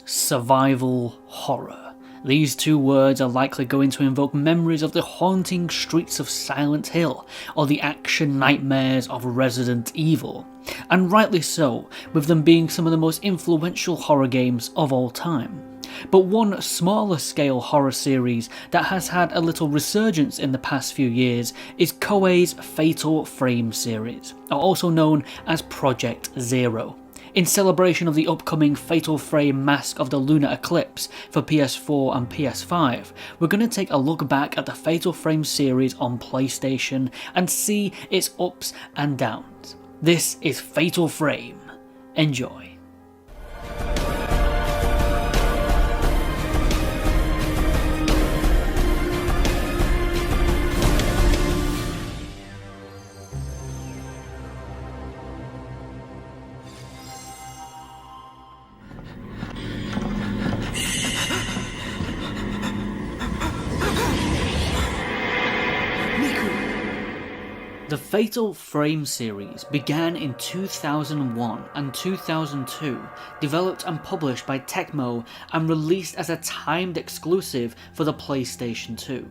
survival horror. These two words are likely going to invoke memories of the haunting streets of Silent Hill or the action nightmares of Resident Evil, and rightly so, with them being some of the most influential horror games of all time. But one smaller scale horror series that has had a little resurgence in the past few years is Koei's Fatal Frame series, also known as Project Zero. In celebration of the upcoming Fatal Frame Mask of the Lunar Eclipse for PS4 and PS5, we're going to take a look back at the Fatal Frame series on PlayStation and see its ups and downs. This is Fatal Frame. Enjoy. The Fatal Frame series began in 2001 and 2002, developed and published by Tecmo and released as a timed exclusive for the PlayStation 2.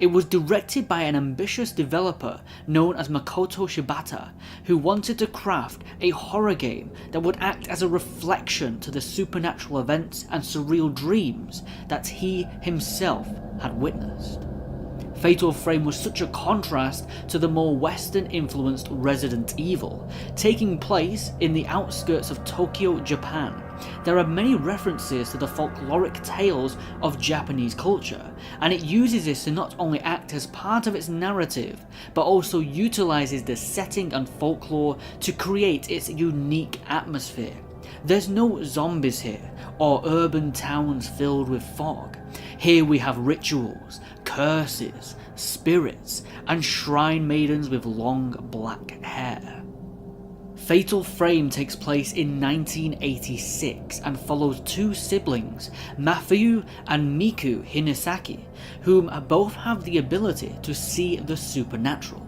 It was directed by an ambitious developer known as Makoto Shibata, who wanted to craft a horror game that would act as a reflection to the supernatural events and surreal dreams that he himself had witnessed. Fatal Frame was such a contrast to the more Western-influenced Resident Evil, taking place in the outskirts of Tokyo, Japan. There are many references to the folkloric tales of Japanese culture, and it uses this to not only act as part of its narrative, but also utilises the setting and folklore to create its unique atmosphere. There's no zombies here, or urban towns filled with fog. Here we have rituals, curses, spirits, and shrine maidens with long black hair. Fatal Frame takes place in 1986 and follows two siblings, Mafuyu and Miku Hinasaki, whom both have the ability to see the supernatural.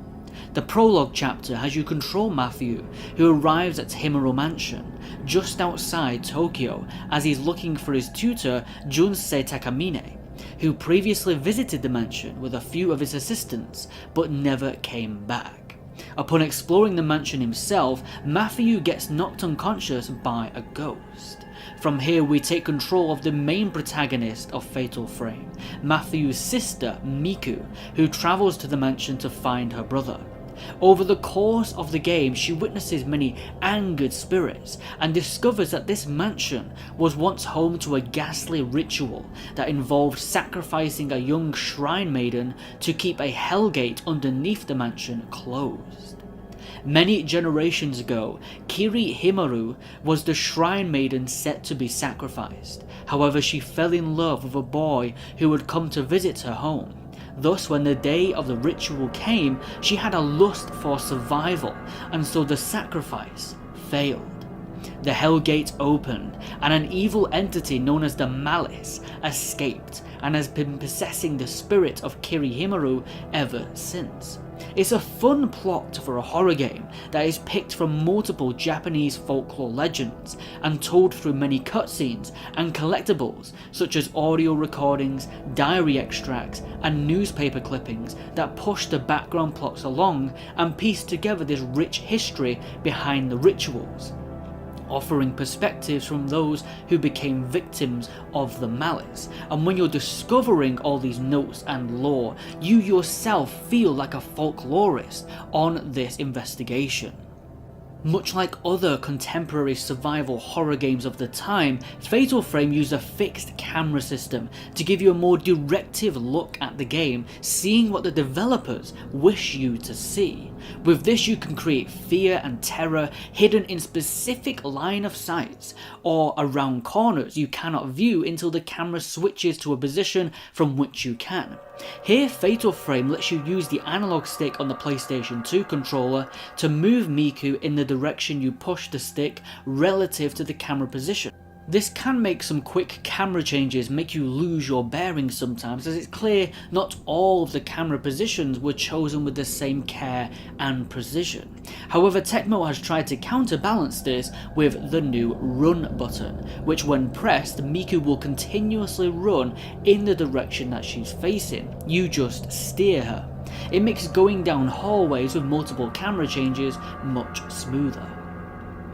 The prologue chapter has you control Mafuyu, who arrives at Himuro Mansion, just outside Tokyo, as he's looking for his tutor Junsei Takamine, who previously visited the mansion with a few of his assistants, but never came back. Upon exploring the mansion himself, Mafuyu gets knocked unconscious by a ghost. From here we take control of the main protagonist of Fatal Frame, Mafuyu's sister Miku, who travels to the mansion to find her brother. Over the course of the game, she witnesses many angered spirits and discovers that this mansion was once home to a ghastly ritual that involved sacrificing a young shrine maiden to keep a hellgate underneath the mansion closed. Many generations ago, Kiri Himaru was the shrine maiden set to be sacrificed. However, she fell in love with a boy who had come to visit her home. Thus, when the day of the ritual came, she had a lust for survival, and so the sacrifice failed. The Hellgate opened, and an evil entity known as the Malice escaped, and has been possessing the spirit of Kiri Himaru ever since. It's a fun plot for a horror game that is picked from multiple Japanese folklore legends and told through many cutscenes and collectibles such as audio recordings, diary extracts and newspaper clippings that push the background plots along and piece together this rich history behind the rituals, offering perspectives from those who became victims of the malice. And when you're discovering all these notes and lore, you yourself feel like a folklorist on this investigation. Much like other contemporary survival horror games of the time, Fatal Frame used a fixed camera system to give you a more directive look at the game, seeing what the developers wish you to see. With this you can create fear and terror hidden in specific line of sights, or around corners you cannot view until the camera switches to a position from which you can. Here, Fatal Frame lets you use the analog stick on the PlayStation 2 controller to move Miku in the direction you push the stick relative to the camera position. This can make some quick camera changes make you lose your bearings sometimes, as it's clear not all of the camera positions were chosen with the same care and precision. However, Tecmo has tried to counterbalance this with the new run button, which when pressed, Miku will continuously run in the direction that she's facing. You just steer her. It makes going down hallways with multiple camera changes much smoother.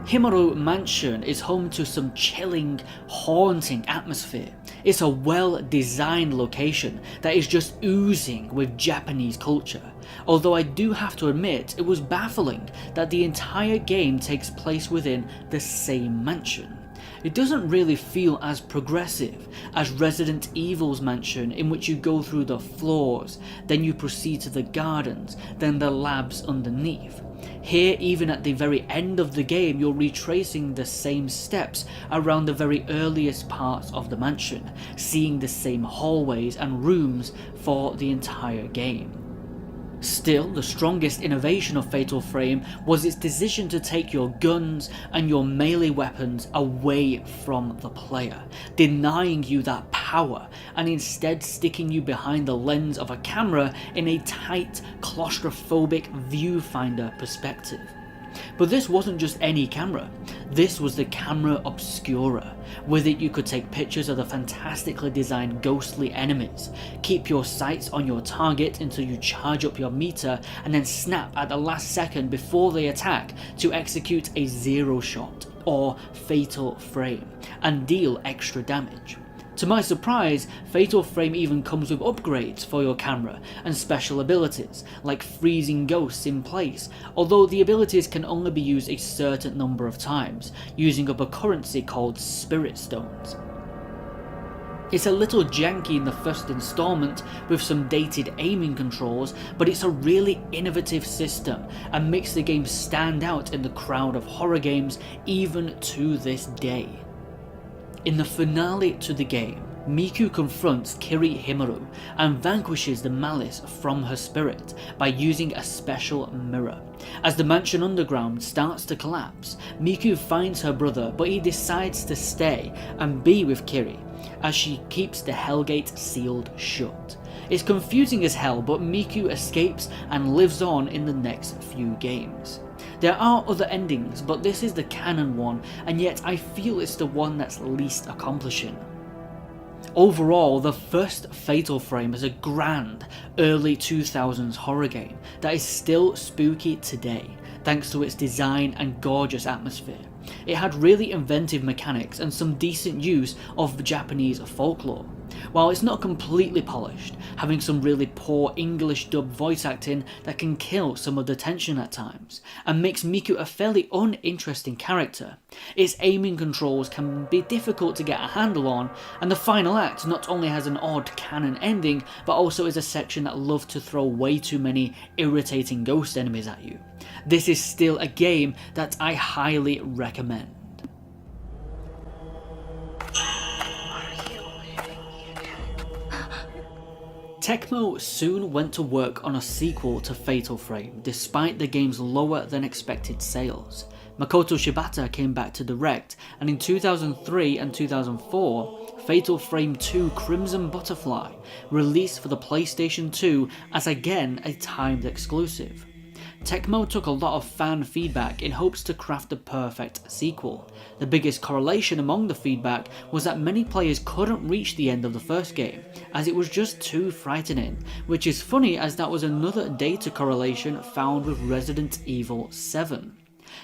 Himaru Mansion is home to some chilling, haunting atmosphere. It's a well-designed location that is just oozing with Japanese culture, although I do have to admit it was baffling that the entire game takes place within the same mansion. It doesn't really feel as progressive as Resident Evil's mansion, in which you go through the floors, then you proceed to the gardens, then the labs underneath. Here, even at the very end of the game, you're retracing the same steps around the very earliest parts of the mansion, seeing the same hallways and rooms for the entire game. Still, the strongest innovation of Fatal Frame was its decision to take your guns and your melee weapons away from the player, denying you that power and instead sticking you behind the lens of a camera in a tight, claustrophobic viewfinder perspective. But this wasn't just any camera, this was the camera obscura. With it you could take pictures of the fantastically designed ghostly enemies, keep your sights on your target until you charge up your meter, and then snap at the last second before they attack to execute a zero shot, or fatal frame, and deal extra damage. To my surprise, Fatal Frame even comes with upgrades for your camera and special abilities, like freezing ghosts in place, although the abilities can only be used a certain number of times, using up a currency called Spirit Stones. It's a little janky in the first installment with some dated aiming controls, but it's a really innovative system and makes the game stand out in the crowd of horror games even to this day. In the finale to the game, Miku confronts Kiri Himaru and vanquishes the malice from her spirit by using a special mirror. As the mansion underground starts to collapse, Miku finds her brother, but he decides to stay and be with Kiri as she keeps the Hellgate sealed shut. It's confusing as hell, but Miku escapes and lives on in the next few games. There are other endings, but this is the canon one, and yet I feel it's the one that's least accomplishing. Overall, the first Fatal Frame is a grand, early 2000s horror game that is still spooky today, thanks to its design and gorgeous atmosphere. It had really inventive mechanics and some decent use of Japanese folklore. While it's not completely polished, having some really poor English dub voice acting that can kill some of the tension at times, and makes Miku a fairly uninteresting character, its aiming controls can be difficult to get a handle on, and the final act not only has an odd canon ending, but also is a section that loves to throw way too many irritating ghost enemies at you. This is still a game that I highly recommend. Tecmo soon went to work on a sequel to Fatal Frame, despite the game's lower than expected sales. Makoto Shibata came back to direct, and in 2003 and 2004, Fatal Frame 2 Crimson Butterfly released for the PlayStation 2 as again a timed exclusive. Tecmo took a lot of fan feedback in hopes to craft the perfect sequel. The biggest correlation among the feedback was that many players couldn't reach the end of the first game, as it was just too frightening, which is funny as that was another data correlation found with Resident Evil 7.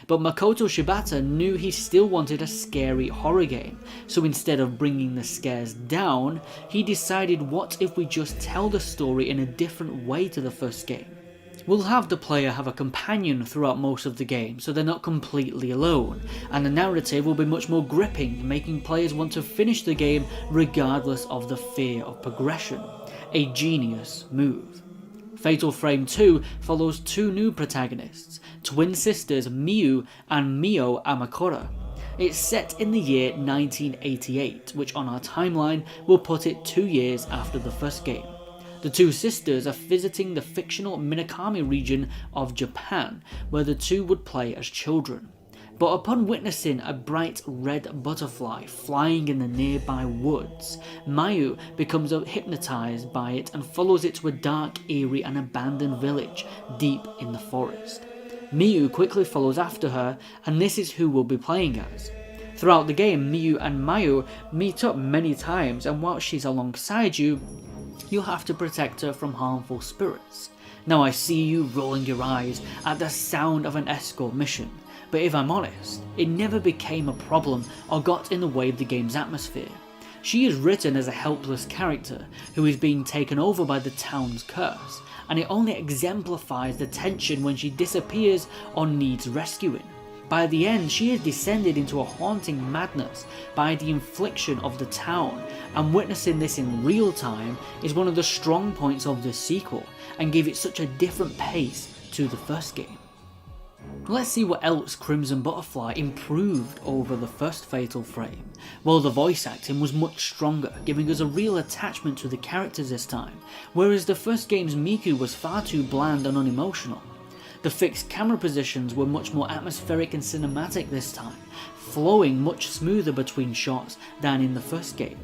But Makoto Shibata knew he still wanted a scary horror game, so instead of bringing the scares down, he decided, what if we just tell the story in a different way to the first game? We'll have the player have a companion throughout most of the game, so they're not completely alone, and the narrative will be much more gripping, making players want to finish the game regardless of the fear of progression. A genius move. Fatal Frame 2 follows two new protagonists, twin sisters Miu and Mio Amakura. It's set in the year 1988, which on our timeline will put it 2 years after the first game. The two sisters are visiting the fictional Minakami region of Japan, where the two would play as children. but upon witnessing a bright red butterfly flying in the nearby woods, Mayu becomes hypnotized by it and follows it to a dark, eerie and abandoned village deep in the forest. Miyu quickly follows after her, and this is who we'll be playing as. Throughout the game, Miyu and Mayu meet up many times, and while she's alongside you, you'll have to protect her from harmful spirits. Now I see you rolling your eyes at the sound of an escort mission, but if I'm honest, it never became a problem or got in the way of the game's atmosphere. She is written as a helpless character who is being taken over by the town's curse, and it only exemplifies the tension when she disappears or needs rescuing. By the end, she is descended into a haunting madness by the infliction of the town, and witnessing this in real time is one of the strong points of this sequel, and gave it such a different pace to the first game. Let's see what else Crimson Butterfly improved over the first Fatal Frame. Well, the voice acting was much stronger, giving us a real attachment to the characters this time, whereas the first game's Miku was far too bland and unemotional. The fixed camera positions were much more atmospheric and cinematic this time, flowing much smoother between shots than in the first game.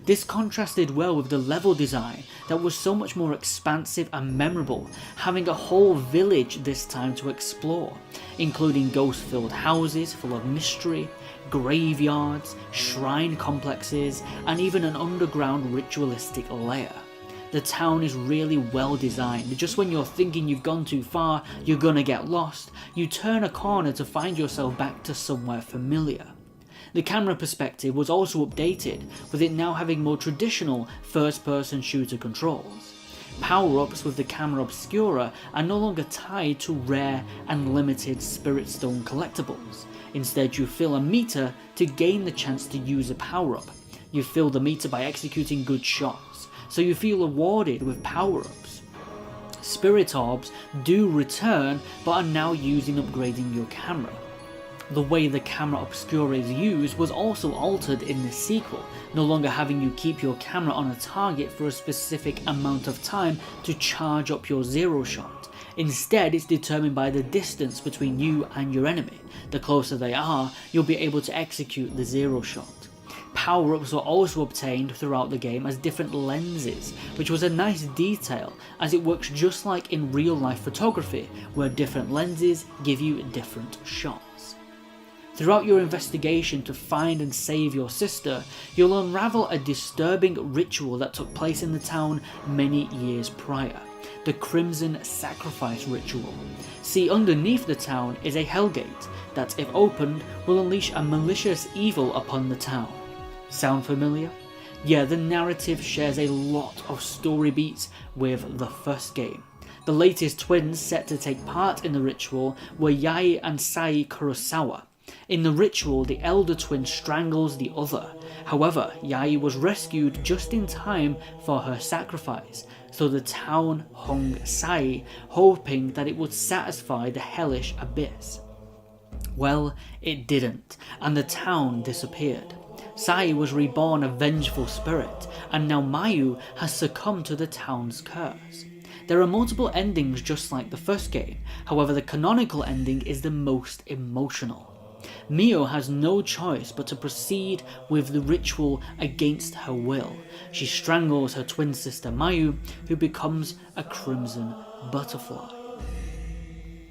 This contrasted well with the level design that was so much more expansive and memorable, having a whole village this time to explore, including ghost-filled houses full of mystery, graveyards, shrine complexes, and even an underground ritualistic lair. The town is really well designed. Just when you're thinking you've gone too far, you're gonna get lost, you turn a corner to find yourself back to somewhere familiar. The camera perspective was also updated, with it now having more traditional first-person shooter controls. Power-ups with the camera obscura are no longer tied to rare and limited Spirit Stone collectibles. Instead, you fill a meter to gain the chance to use a power-up. You fill the meter by executing good shots, so you feel rewarded with power-ups. Spirit orbs do return, but are now used in upgrading your camera. The way the camera obscura is used was also altered in this sequel, no longer having you keep your camera on a target for a specific amount of time to charge up your zero shot. Instead, it's determined by the distance between you and your enemy. The closer they are, you'll be able to execute the zero shot. Power-ups were also obtained throughout the game as different lenses, which was a nice detail as it works just like in real life photography, where different lenses give you different shots. Throughout your investigation to find and save your sister, you'll unravel a disturbing ritual that took place in the town many years prior, the Crimson Sacrifice Ritual. See, underneath the town is a Hellgate that, if opened, will unleash a malicious evil upon the town. Sound familiar? Yeah, the narrative shares a lot of story beats with the first game. The latest twins set to take part in the ritual were Yai and Sai Kurosawa. In the ritual, the elder twin strangles the other. However, Yai was rescued just in time for her sacrifice, so the town hung Sai, hoping that it would satisfy the hellish abyss. Well, it didn't, and the town disappeared. Sai was reborn a vengeful spirit, and now Mayu has succumbed to the town's curse. There are multiple endings just like the first game, however the canonical ending is the most emotional. Mio has no choice but to proceed with the ritual against her will. She strangles her twin sister Mayu, who becomes a crimson butterfly.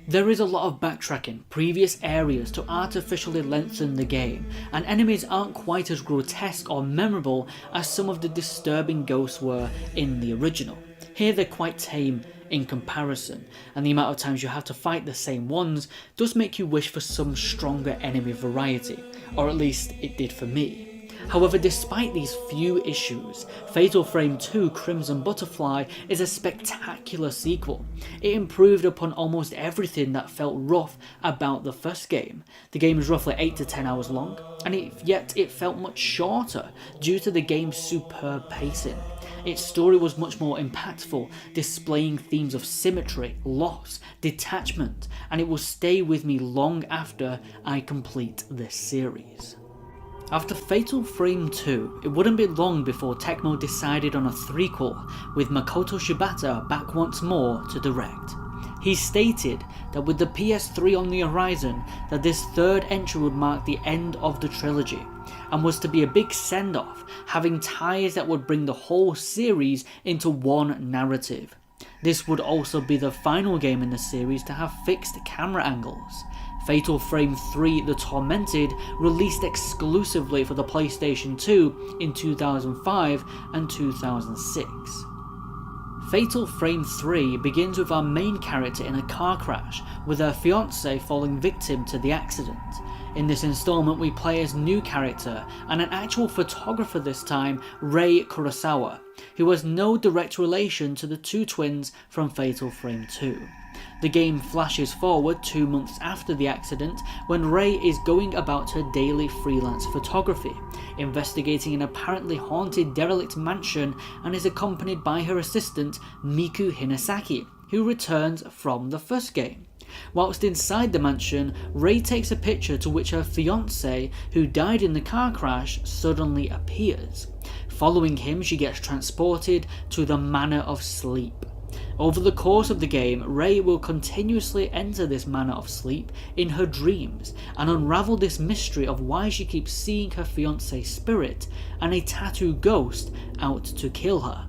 There is a lot of backtracking previous areas to artificially lengthen the game, and enemies aren't quite as grotesque or memorable as some of the disturbing ghosts were in the original. Here they're quite tame in comparison, and the amount of times you have to fight the same ones does make you wish for some stronger enemy variety, or at least it did for me. However, despite these few issues, Fatal Frame 2 Crimson Butterfly is a spectacular sequel. It improved upon almost everything that felt rough about the first game. The game is roughly 8 to 10 hours long, and yet it felt much shorter due to the game's superb pacing. Its story was much more impactful, displaying themes of symmetry, loss, detachment, and it will stay with me long after I complete this series. After Fatal Frame 2, it wouldn't be long before Tecmo decided on a threequel, with Makoto Shibata back once more to direct. He stated that with the PS3 on the horizon, that this third entry would mark the end of the trilogy, and was to be a big send-off, having ties that would bring the whole series into one narrative. This would also be the final game in the series to have fixed camera angles. Fatal Frame 3 The Tormented released exclusively for the PlayStation 2 in 2005 and 2006. Fatal Frame 3 begins with our main character in a car crash, with her fiancé falling victim to the accident. In this installment we play as new character, and an actual photographer this time, Rei Kurosawa, who has no direct relation to the two twins from Fatal Frame 2. The game flashes forward 2 months after the accident, when Rei is going about her daily freelance photography, investigating an apparently haunted derelict mansion, and is accompanied by her assistant Miku Hinasaki, who returns from the first game. Whilst inside the mansion, Rei takes a picture to which her fiancé, who died in the car crash, suddenly appears. Following him, she gets transported to the Manor of Sleep. Over the course of the game, Rei will continuously enter this Manor of Sleep in her dreams and unravel this mystery of why she keeps seeing her fiancé's spirit and a tattoo ghost out to kill her.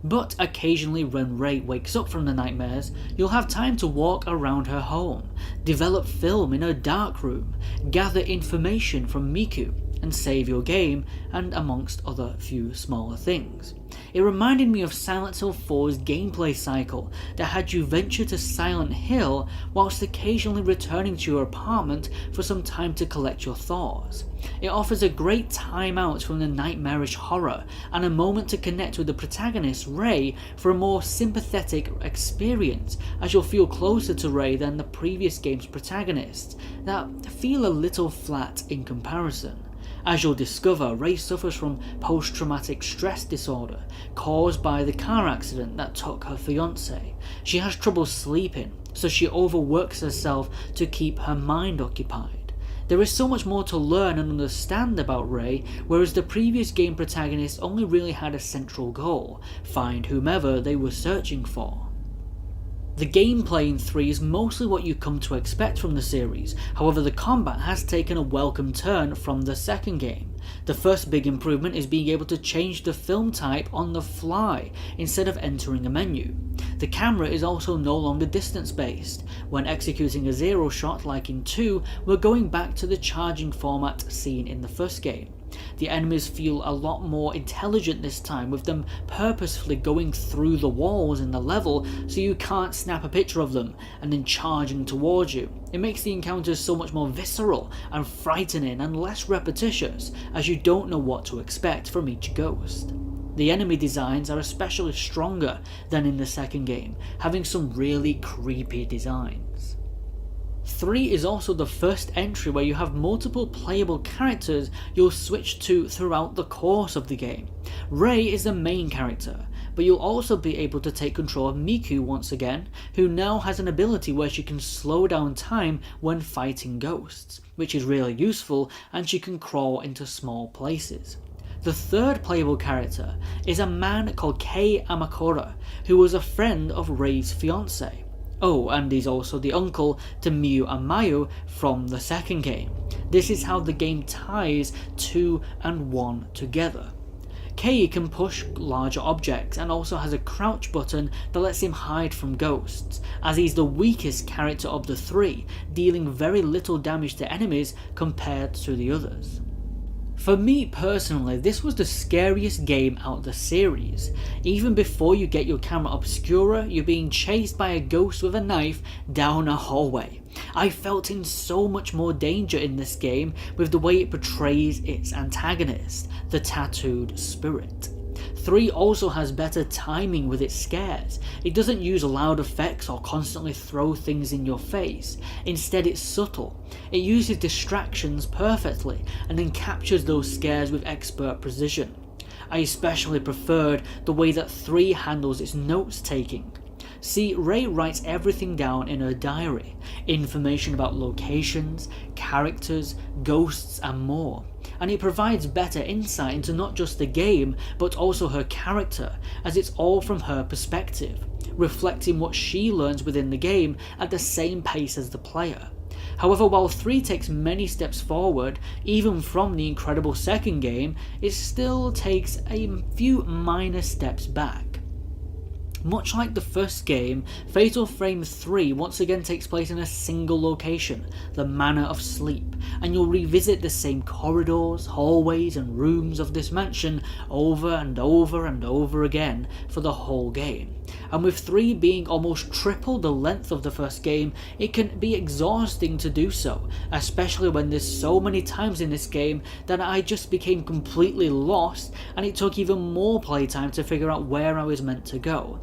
But occasionally when Rei wakes up from the nightmares, you'll have time to walk around her home, develop film in her dark room, gather information from Miku, and save your game, and amongst other few smaller things. It reminded me of Silent Hill 4's gameplay cycle that had you venture to Silent Hill whilst occasionally returning to your apartment for some time to collect your thoughts. It offers a great time out from the nightmarish horror and a moment to connect with the protagonist Rei for a more sympathetic experience, as you'll feel closer to Rei than the previous game's protagonists that feel a little flat in comparison. As you'll discover, Rei suffers from post-traumatic stress disorder caused by the car accident that took her fiancé. She has trouble sleeping, so she overworks herself to keep her mind occupied. There is so much more to learn and understand about Rei, whereas the previous game protagonists only really had a central goal: find whomever they were searching for. The gameplay in 3 is mostly what you come to expect from the series, however the combat has taken a welcome turn from the second game. The first big improvement is being able to change the film type on the fly instead of entering a menu. The camera is also no longer distance based. When executing a zero shot like in 2, we're going back to the charging format seen in the first game. The enemies feel a lot more intelligent this time, with them purposefully going through the walls in the level so you can't snap a picture of them and then charging towards you. It makes the encounters so much more visceral and frightening and less repetitious, as you don't know what to expect from each ghost. The enemy designs are especially stronger than in the second game, having some really creepy designs. 3 is also the first entry where you have multiple playable characters you'll switch to throughout the course of the game. Rei is the main character, but you'll also be able to take control of Miku once again, who now has an ability where she can slow down time when fighting ghosts, which is really useful, and she can crawl into small places. The third playable character is a man called Kei Amakura, who was a friend of Rei's fiancée. Oh, and he's also the uncle to Miu and Mayu from the second game. This is how the game ties 2 and 1 together. Kei can push larger objects and also has a crouch button that lets him hide from ghosts, as he's the weakest character of the 3, dealing very little damage to enemies compared to the others. For me personally, this was the scariest game out of the series. Even before you get your camera obscura, you're being chased by a ghost with a knife down a hallway. I felt in so much more danger in this game with the way it portrays its antagonist, the tattooed spirit. 3 also has better timing with its scares. It doesn't use loud effects or constantly throw things in your face. Instead, it's subtle. It uses distractions perfectly and then captures those scares with expert precision. I especially preferred the way that 3 handles its notes taking. See, Rei writes everything down in her diary, information about locations, characters, ghosts and more, and it provides better insight into not just the game but also her character, as it's all from her perspective, reflecting what she learns within the game at the same pace as the player. However, while 3 takes many steps forward, even from the incredible second game, it still takes a few minor steps back. Much like the first game, Fatal Frame 3 once again takes place in a single location, the Manor of Sleep, and you'll revisit the same corridors, hallways and rooms of this mansion over and over and over again for the whole game. And with 3 being almost triple the length of the first game, it can be exhausting to do so, especially when there's so many times in this game that I just became completely lost and it took even more playtime to figure out where I was meant to go.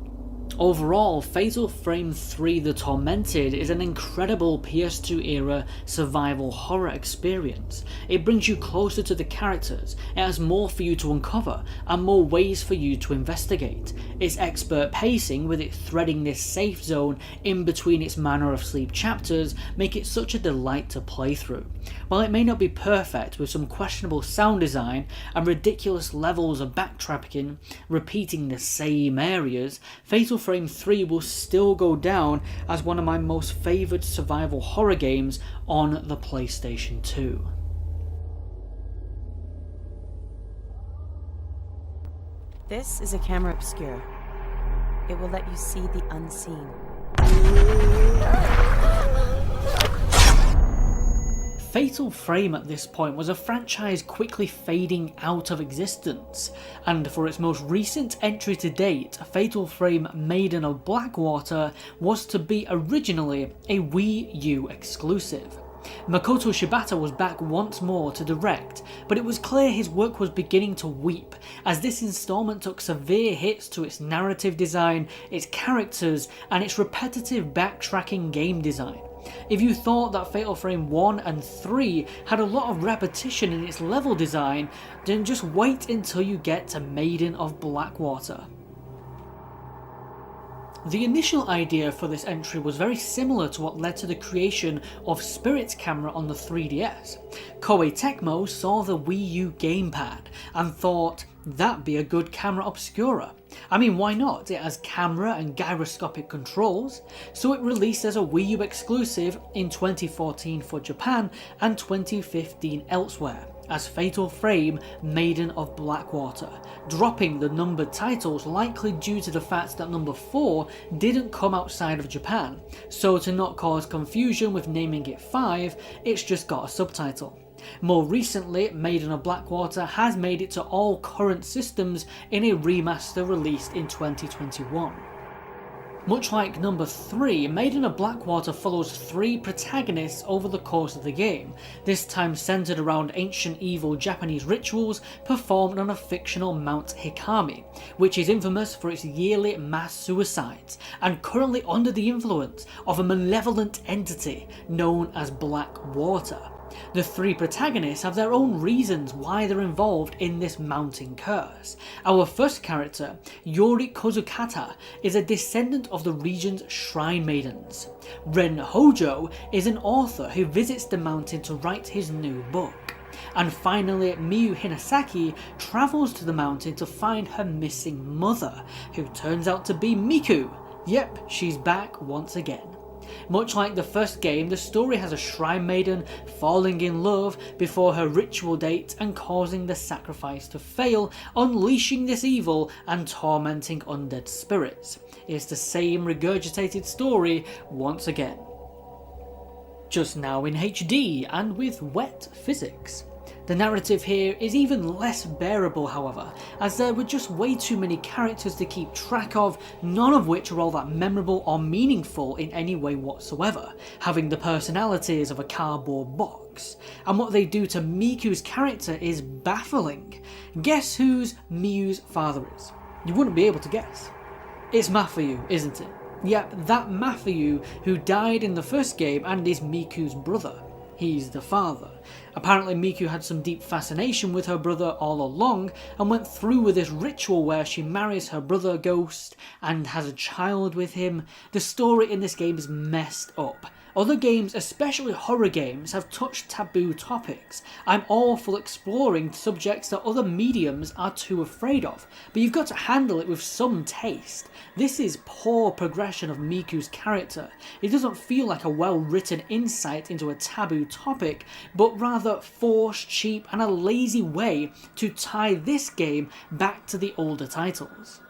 Overall, Fatal Frame 3 The Tormented is an incredible PS2 era survival horror experience. It brings you closer to the characters, it has more for you to uncover, and more ways for you to investigate. Its expert pacing, with it threading this safe zone in between its Manor of Sleep chapters, make it such a delight to play through. While it may not be perfect, with some questionable sound design and ridiculous levels of backtracking, repeating the same areas, Fatal Frame 3 will still go down as one of my most favoured survival horror games on the PlayStation 2. This is a camera obscura. It will let you see the unseen. Fatal Frame at this point was a franchise quickly fading out of existence, and for its most recent entry to date, Fatal Frame Maiden of Blackwater was to be originally a Wii U exclusive. Makoto Shibata was back once more to direct, but it was clear his work was beginning to weep, as this installment took severe hits to its narrative design, its characters, and its repetitive backtracking game design. If you thought that Fatal Frame 1 and 3 had a lot of repetition in its level design, then just wait until you get to Maiden of Blackwater. The initial idea for this entry was very similar to what led to the creation of Spirit's camera on the 3DS. Koei Tecmo saw the Wii U gamepad and thought, that'd be a good camera obscura. I mean, why not? It has camera and gyroscopic controls, so it released as a Wii U exclusive in 2014 for Japan and 2015 elsewhere, as Fatal Frame Maiden of Blackwater, dropping the numbered titles likely due to the fact that number 4 didn't come outside of Japan, so to not cause confusion with naming it 5, it's just got a subtitle. More recently, Maiden of Blackwater has made it to all current systems in a remaster released in 2021. Much like number 3, Maiden of Blackwater follows 3 protagonists over the course of the game, this time centred around ancient evil Japanese rituals performed on a fictional Mount Hikami, which is infamous for its yearly mass suicides, and currently under the influence of a malevolent entity known as Black Water. The 3 protagonists have their own reasons why they're involved in this mounting curse. Our first character, Yori Kozukata, is a descendant of the region's Shrine Maidens. Ren Hojo is an author who visits the mountain to write his new book. And finally, Miyu Hinasaki travels to the mountain to find her missing mother, who turns out to be Miku. Yep, she's back once again. Much like the first game, the story has a Shrine Maiden falling in love before her ritual date and causing the sacrifice to fail, unleashing this evil and tormenting undead spirits. It's the same regurgitated story once again. Just now in HD and with wet physics. The narrative here is even less bearable, however, as there were just way too many characters to keep track of, none of which are all that memorable or meaningful in any way whatsoever, having the personalities of a cardboard box. And what they do to Miku's character is baffling. Guess whose Miyu's father is? You wouldn't be able to guess. It's Mafuyu, isn't it? Yep, that Mafuyu who died in the first game and is Miku's brother. He's the father. Apparently Miku had some deep fascination with her brother all along and went through with this ritual where she marries her brother Ghost and has a child with him. The story in this game is messed up. Other games, especially horror games, have touched taboo topics. I'm all for exploring subjects that other mediums are too afraid of, but you've got to handle it with some taste. This is poor progression of Miku's character. It doesn't feel like a well-written insight into a taboo topic, but rather forced, cheap, and a lazy way to tie this game back to the older titles.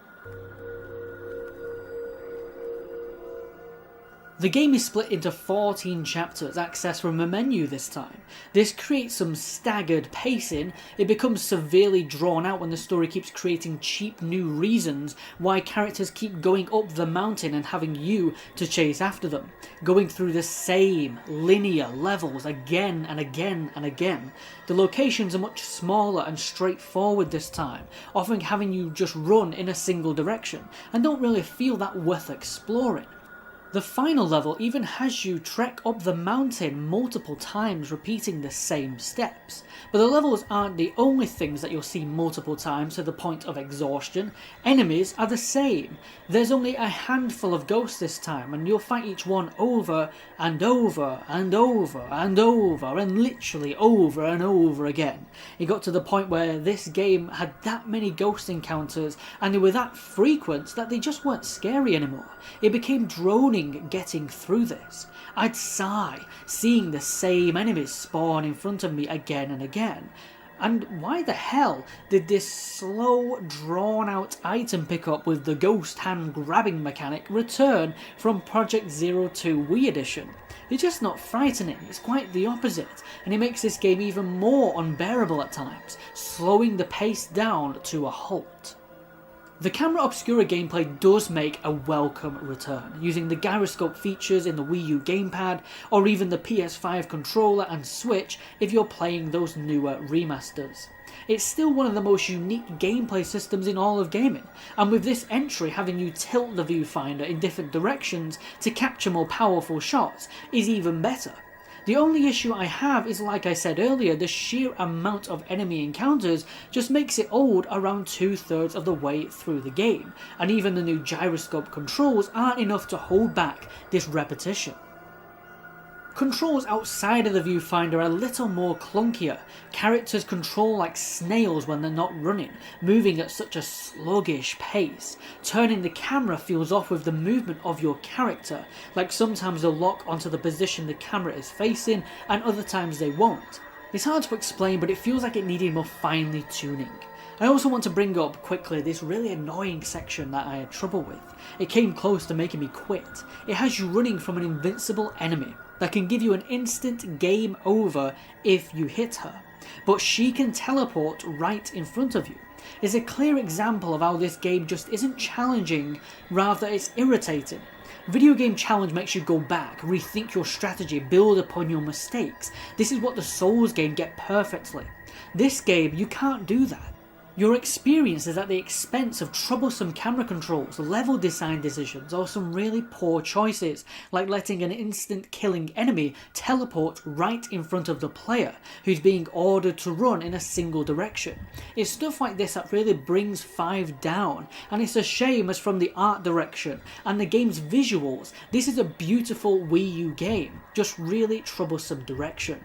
The game is split into 14 chapters, accessed from a menu this time. This creates some staggered pacing. It becomes severely drawn out when the story keeps creating cheap new reasons why characters keep going up the mountain and having you to chase after them, going through the same linear levels again and again and again. The locations are much smaller and straightforward this time, often having you just run in a single direction, and don't really feel that worth exploring. The final level even has you trek up the mountain multiple times, repeating the same steps. But the levels aren't the only things that you'll see multiple times to the point of exhaustion. Enemies are the same. There's only a handful of ghosts this time, and you'll fight each one over and over and over and over and literally over and over again. It got to the point where this game had that many ghost encounters and they were that frequent that they just weren't scary anymore. It became droning getting through this. I'd sigh seeing the same enemies spawn in front of me again and again. And why the hell did this slow, drawn-out item pickup with the ghost hand grabbing mechanic return from Project 02 Wii Edition? It's just not frightening, it's quite the opposite, and it makes this game even more unbearable at times, slowing the pace down to a halt. The camera obscura gameplay does make a welcome return, using the gyroscope features in the Wii U gamepad, or even the PS5 controller and Switch if you're playing those newer remasters. It's still one of the most unique gameplay systems in all of gaming, and with this entry having you tilt the viewfinder in different directions to capture more powerful shots is even better. The only issue I have is, like I said earlier, the sheer amount of enemy encounters just makes it old around 2/3 of the way through the game, and even the new gyroscope controls aren't enough to hold back this repetition. Controls outside of the viewfinder are a little more clunkier. Characters control like snails when they're not running, moving at such a sluggish pace. Turning the camera feels off with the movement of your character, like sometimes they'll lock onto the position the camera is facing and other times they won't. It's hard to explain, but it feels like it needed more finely tuning. I also want to bring up quickly this really annoying section that I had trouble with. It came close to making me quit. It has you running from an invincible enemy that can give you an instant game over if you hit her, but she can teleport right in front of you. It's a clear example of how this game just isn't challenging, rather it's irritating. Video game challenge makes you go back, rethink your strategy, build upon your mistakes. This is what the Souls game get perfectly. This game, you can't do that. Your experience is at the expense of troublesome camera controls, level design decisions, or some really poor choices, like letting an instant killing enemy teleport right in front of the player, who's being ordered to run in a single direction. It's stuff like this that really brings 5 down, and it's a shame as from the art direction and the game's visuals, this is a beautiful Wii U game, just really troublesome direction.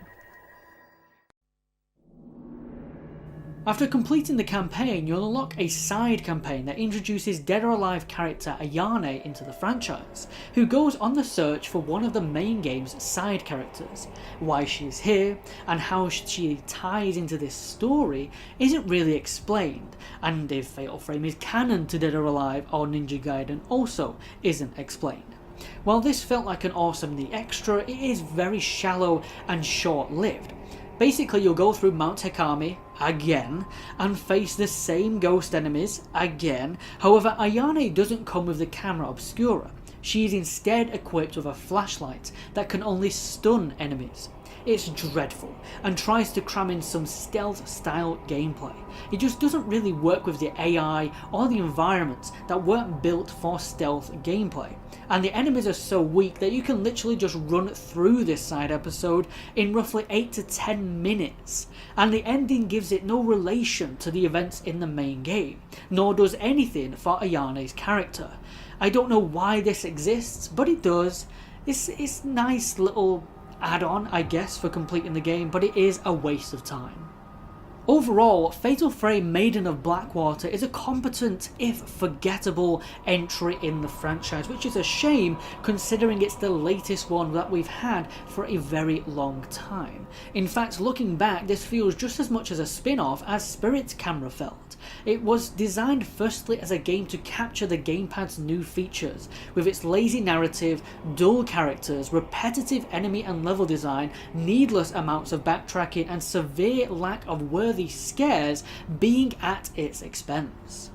After completing the campaign, you'll unlock a side campaign that introduces Dead or Alive character Ayane into the franchise, who goes on the search for one of the main game's side characters. Why she is here, and how she ties into this story isn't really explained, and if Fatal Frame is canon to Dead or Alive or Ninja Gaiden also isn't explained. While this felt like an awesome neat extra, it is very shallow and short-lived. Basically, you'll go through Mount Hekami again and face the same ghost enemies again. However, Ayane doesn't come with the camera obscura. She is instead equipped with a flashlight that can only stun enemies. it's dreadful and tries to cram in some stealth-style gameplay. It just doesn't really work with the AI or the environments that weren't built for stealth gameplay. And the enemies are so weak that you can literally just run through this side episode in roughly 8 to 10 minutes. And the ending gives it no relation to the events in the main game, nor does anything for Ayane's character. I don't know why this exists, but it does. It's nice little add-on, I guess, for completing the game, but it is a waste of time. Overall, Fatal Frame Maiden of Blackwater is a competent, if forgettable, entry in the franchise, which is a shame considering it's the latest one that we've had for a very long time. In fact, looking back, this feels just as much as a spin-off as Spirit's camera felt. It was designed firstly as a game to capture the gamepad's new features, with its lazy narrative, dull characters, repetitive enemy and level design, needless amounts of backtracking, and severe lack of worthy scares being at its expense.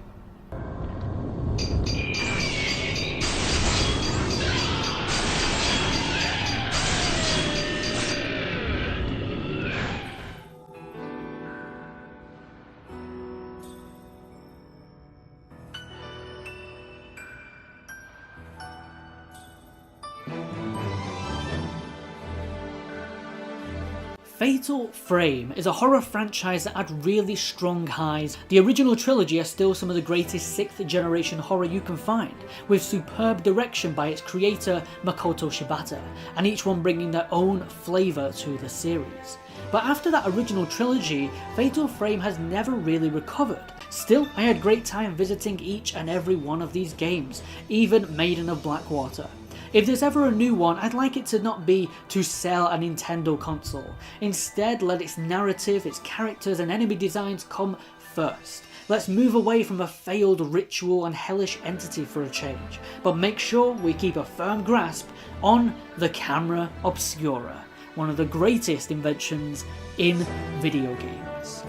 Fatal Frame is a horror franchise that had really strong highs. The original trilogy are still some of the greatest 6th generation horror you can find, with superb direction by its creator Makoto Shibata, and each one bringing their own flavour to the series. But after that original trilogy, Fatal Frame has never really recovered. Still, I had great time visiting each and every one of these games, even Maiden of Blackwater. If there's ever a new one, I'd like it to not be to sell a Nintendo console. Instead, let its narrative, its characters and enemy designs come first. Let's move away from a failed ritual and hellish entity for a change, but make sure we keep a firm grasp on the camera obscura, one of the greatest inventions in video games.